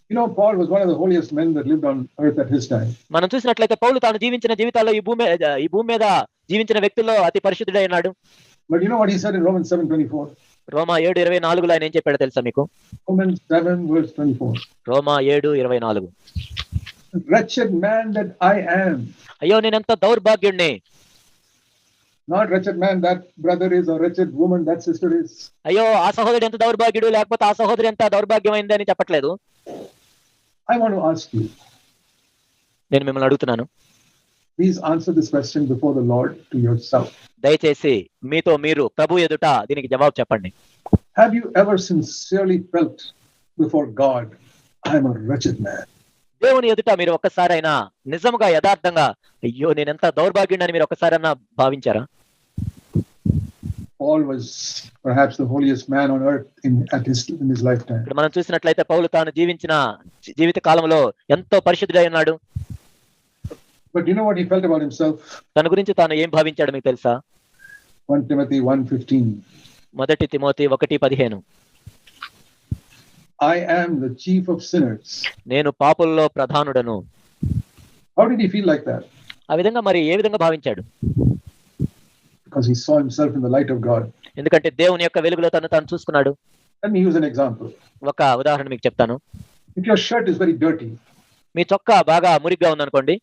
You know, Paul was one of the holiest men that lived on earth at his time. మనం చూసినట్లయితే పౌలు తాను జీవించిన జీవితాల్లో ఈ భూమి మీద జీవించిన వ్యక్తుల్లో అతి పరిశుద్ధుడై ఉన్నాడు. But you know what he said in Romans 7:24? రోమా 7:24 ఆయన ఏం చెప్పాడో తెలుసా మీకు? Romans 7:24. Roma 7:24. Wretched man that I am. అయ్యో నేనెంత దౌర్భాగ్యుణ్ణి. Not wretched man that brother is, or wretched woman that sister is. అయ్యో ఆ సహోదరుడు ఎంత దౌర్భాగ్యుడు, లేకపోతే ఆ సహోదరి ఎంత దౌర్భాగ్యమైంది అని చెప్పట్లేదు. I want to ask you. నేను మిమ్మల్ని అడుగుతున్నాను. Please answer this question before the Lord to yourself. దయచేసి మీతో మీరు ప్రభు ఎదుట దీనికి జవాబు చెప్పండి. Have you ever sincerely felt before God, I am a wretched man? దేవుని ఎదుట మీరు ఒక్కసారైనా నిజంగా యథార్థంగా అయ్యో నేనెంత దౌర్భాగ్యుడని మీరు ఒక్కసారైనా భావించారా? Paul was perhaps the holiest man on earth in his lifetime. ఇక్కడ మనం చూసినట్లయితే పౌలు తాను జీవించిన జీవిత కాలంలో ఎంతో పరిశుద్ధుడై ఉన్నాడు. But you know what he felt about himself? తన గురించి తాను ఏం భావించాడు మీకు తెలుసా? 1 Timothy 1:15. మొదటి Timothy 1:15. I am the chief of sinners. నేను పాపుల్లో ప్రధానుడను. How did he feel like that? ఆ విధంగా మరి ఏ విధంగా భావించాడు? Because he saw himself in the light of God. ఎందుకంటే దేవుని యొక్క వెలుగులో తాను చూసుకున్నాడు. Let me use an example. ఒక ఉదాహరణ మీకు చెప్తాను. If your shirt is very dirty, మీ చొక్కా బాగా మురిగ్గా ఉందనుకోండి,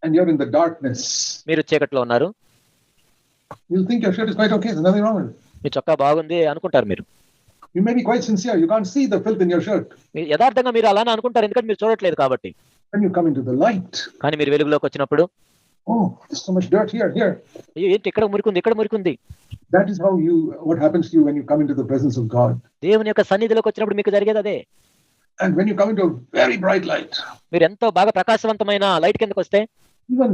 and you're in the darkness, మీరు చీకట్లో ఉన్నారు, you'll think your shirt is quite okay, there's nothing wrong with it. మీ చొక్కా బాగుంది అనుకుంటారు మీరు. You may be quite sincere, you can't see the filth in your shirt. యథార్థంగా మీరు అలానే అనుకుంటారు, ఎందుకంటే మీరు చూడట్లేదు కాబట్టి. When you come into the light, కానీ మీరు వెలుగులోకి వచ్చినప్పుడు, oh, there's so much dirt here. అయ్యో ఏంటి ఇక్కడ మురికుంది. That is what happens to you when you come into the presence of God. దేవుని యొక్క సన్నిధిలోకి వచ్చినప్పుడు మీకు జరిగేది అదే. And when you come into a very bright light, మీరు ఎంతో బాగా ప్రకాశవంతమైన లైట్ కిందకి వస్తే, even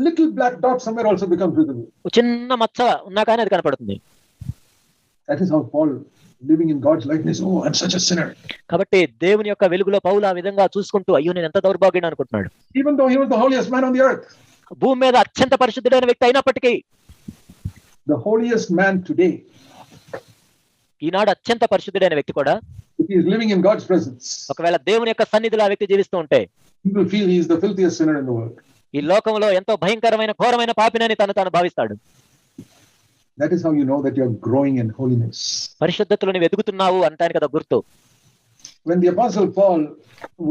little black dot somewhere also becomes visible. చిన్న మచ్చ ఉన్నా కానీ అది కనపడుతుంది. That is how Paul, living in God's likeness, oh, I'm such a sinner. కాబట్టి దేవుని యొక్క వెలుగులో పౌలు ఆ విధంగా చూసుకుంటూ అయ్యో నేను ఎంత దౌర్భాగ్యుడు అనుకుంటున్నాడు. Even though he was the holiest man on the earth. భూమి మీద అత్యంత పరిశుద్ధుడైన వ్యక్తి అయినప్పటికీ, the holiest man today, ఈనాడు అత్యంత పరిశుద్ధుడైన వ్యక్తి కూడా, if he is living in God's presence, ఒకవేళ దేవుని యొక్క సన్నిధిలో ఆ వ్యక్తి జీవిస్తూ ఉంటే, he will feel he is the filthiest sinner in the world. ఈ లోకంలో ఎంతో భయంకరమైన ఘోరమైన పాపినని తాను భావిస్తాడు. That is how you know that you are growing in holiness. పరిశుద్ధతలో నువ్వు ఎదుగుతున్నావు అంటానికి కదా గుర్తు. When the apostle Paul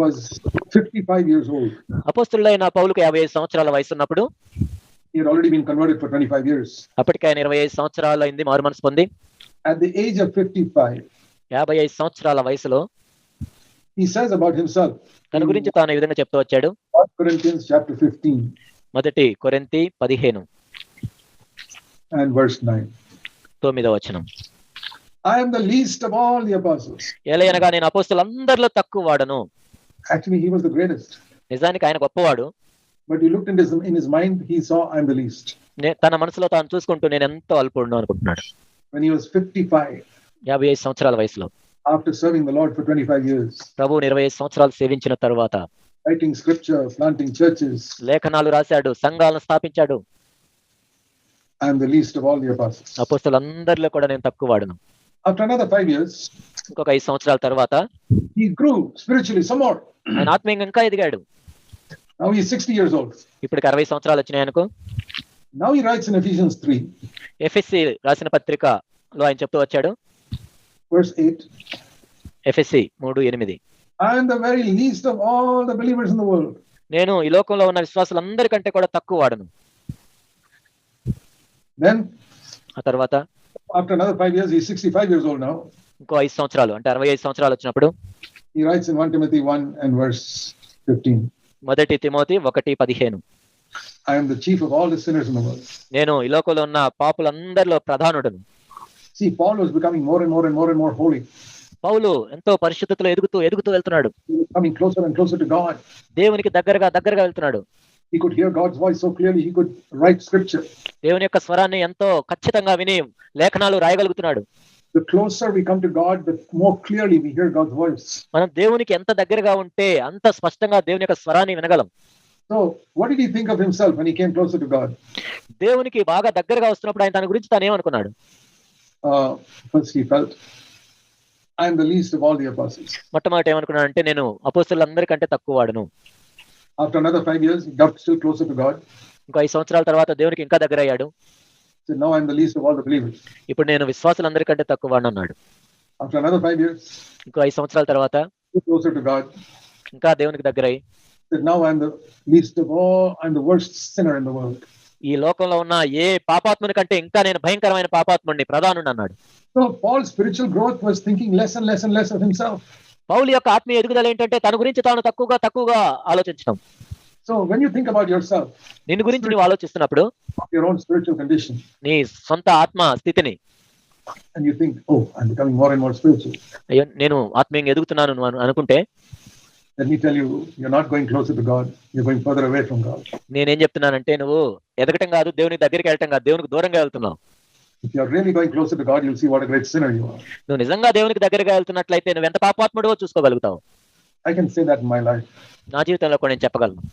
was 55 years old, అపోస్తలుడైన పౌలుకు 55 సంవత్సరాల వయసు ఉన్నప్పుడు, he had already been converted for 25 years. అప్పటికే ఆయన 25 సంవత్సరాలు అయింది మారు మనసు పొంది. At the age of 55, 55 సంవత్సరాల వయసులో he says about himself, తన గురించి తాను ఈ విధంగా చెప్తూ వచ్చాడు. 1 Corinthians chapter 15 మొదటి కొరింథీ 15 and verse 9. 9వ వచనం. I am the least of all the apostles. ఎలయనగా నేను అపోస్తలులందరిలో తక్కువ వాడను. Actually, he was the greatest. నిజానికి ఆయన గొప్పవాడు. But he looked in his mind, he saw I am the least. తన మనసులో తాను చూసుకుంటూ నేను ఎంతో అల్పుడును అనుకుంటున్నాడు. When he was 55, 55 సంవత్సరాల వయసులో, after serving the Lord for 25 years, ప్రభువుని 25 సంవత్సరాలు సేవించిన తర్వాత, writing scripture, planting churches, లేఖనాలు రాశాడు, సంఘాలను స్థాపించాడు. I am the least of all the apostles. అపోస్తలులందరిలో కూడా నేను తక్కువ వాడను. After another 5 years, ఇంకొక 5 సంవత్సరాల తర్వాత he grew spiritually some more. ఆయన ఆత్మీయంగా ఇంకా ఎదిగాడు. Now he is 60 years old. ఇప్పటికి 60 సంవత్సరాలు వచ్చినాయి ఆయనకు. Now he writes in Ephesians 3. ఎఫెసీ రాసిన పత్రికలో ఆయన చెప్తూ వచ్చాడు, verse 8. ఎఫెసీ 3:8. I am the very least of all the believers in the world. నేను ఈ లోకంలో ఉన్న విశ్వాసులందరికంటే కూడా తక్కువ వాడను. Then ఆ తర్వాత after another 5 years, he is 65 years old now. ఇంకో 5 సంవత్సరాలు అంటే 65 సంవత్సరాలు వచ్చినప్పుడు he writes in 1 Timothy 1 and verse 15. మొదటి Timothy 1:15. I am the chief of all the sinners in the world. నేను ఈ లోకంలో ఉన్న పాపులందరిలో ప్రధానుడను. See, Paul was becoming more and more holy. పౌలు ఎంతో పరిశుద్ధతలో ఎదుగుతూ వెళ్తున్నాడు. Coming closer and closer to God. దేవునికి దగ్గరగా వెళ్తున్నాడు. He could hear God's voice so clearly he could write scripture. దేవుని యొక్క స్వరాన్ని ఎంతో ఖచ్చితంగా విని లేఖనాలు రాయగలుగుతున్నాడు. The closer we come to God, the more clearly we hear God's voice. మనం దేవునికి ఎంత దగ్గరగా ఉంటే అంత స్పష్టంగా దేవుని యొక్క స్వరాన్ని వినగలం. So, what did he think of himself when he came closer to God? దేవునికి బాగా దగ్గరగా వస్తున్నప్పుడు ఆయన తన గురించి తాను ఏమనుకున్నాడు? First he felt, I am the least of all the apostles. మొట్టమొదట ఏమనుకున్నానంటే నేను అపోస్తలులందరికంటే తక్కువ వాడును. After another 5 years, he got still closer to God. ఇంకో 5 సంవత్సరాల తర్వాత దేవునికి ఇంకా దగ్గరయ్యాడు. Said, now I am the least of all the believers. ఇప్పుడు నేను విశ్వాసులందరికంటే తక్కువ వాడిని అన్నాడు. After another 5 years, ఇంకో 5 సంవత్సరాల తర్వాత still closer to God. ఇంకా దేవునికి దగ్గరై Said, now I am the least of all, I am the worst sinner in the world. ఈ లోకంలో ఉన్న ఏ పాపాత్ముని కంటే ఇంకా నేను భయంకరమైన పాపాత్ముడిని, ప్రధానుడు అన్నాడు. So Paul's spiritual growth was thinking less and less and less of himself. పౌలు యొక్క ఆత్మీయ ఎదుగుదల ఏంటంటే తన గురించి తాను తక్కువగా ఆలోచించడం. So when you think about yourself, నిన్ను గురించి నువ్వు ఆలోచిస్తున్నప్పుడు your own spiritual condition, నీ సొంత ఆత్మ స్థితిని, and you think, oh, I'm becoming more and more spiritual. అయ్యో నేను ఆత్మీయంగా ఎదుగుతున్నాను నువ్వు అనుకుంటే, Let me tell you, you're not going closer to God, you're going further away from God. నేనేం చెప్తున్నానంటే నువ్వు ఎదగటం కాదు, దేవునికి దగ్గరికి వెళ్ళటం కాదు, దేవునికి దూరంగా వెళ్తున్నావు. If you're really going closer to God, you'll see what a great sinner you are. నువ్వు నిజంగా దేవునికి దగ్గరగా వెళ్తున్నట్లయితే నువ్వు ఎంత పాపాత్ముడో చూసుకోగలుగుతావు. I can say that in my life. నా జీవితంలో కూడా నేను చెప్పగలను.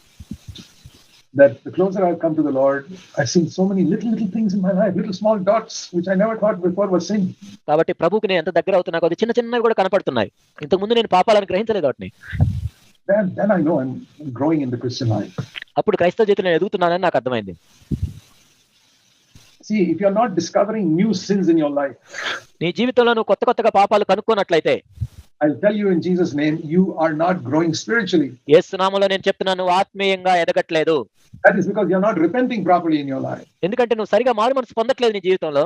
That the closer I've come to the Lord, I've seen so many little things in my life, little small dots, which I never thought before was sin. కాబట్టి ప్రభువుకి నేను ఎంత దగ్గర అవుతున్నా కొద్ది చిన్నవి కూడా కనపడుతున్నాయి. ఇంతకు ముందు నేను పాపాలను గ్రహించలేదు వాటిని. Then I know I'm growing in the Christian life. అప్పుడు క్రైస్తవ జీవితంలో నేను ఎదుగుతున్నానని నాకు అర్థమైంది. See, if you're not discovering new sins in your life, నీ జీవితంలో నువ్వు కొత్తగా పాపాలు కనుక్కున్నట్లయితే, I'll tell you in Jesus' name, you are not growing spiritually. యేసు నామములో నేను చెప్తున్నాను, నువ్వు ఆత్మీయంగా ఎదగట్లేదు. That is because you're not repenting properly in your life. ఎందుకంటే నువ్వు సరిగా మారు మనసు పొందట్లేదు నీ జీవితంలో.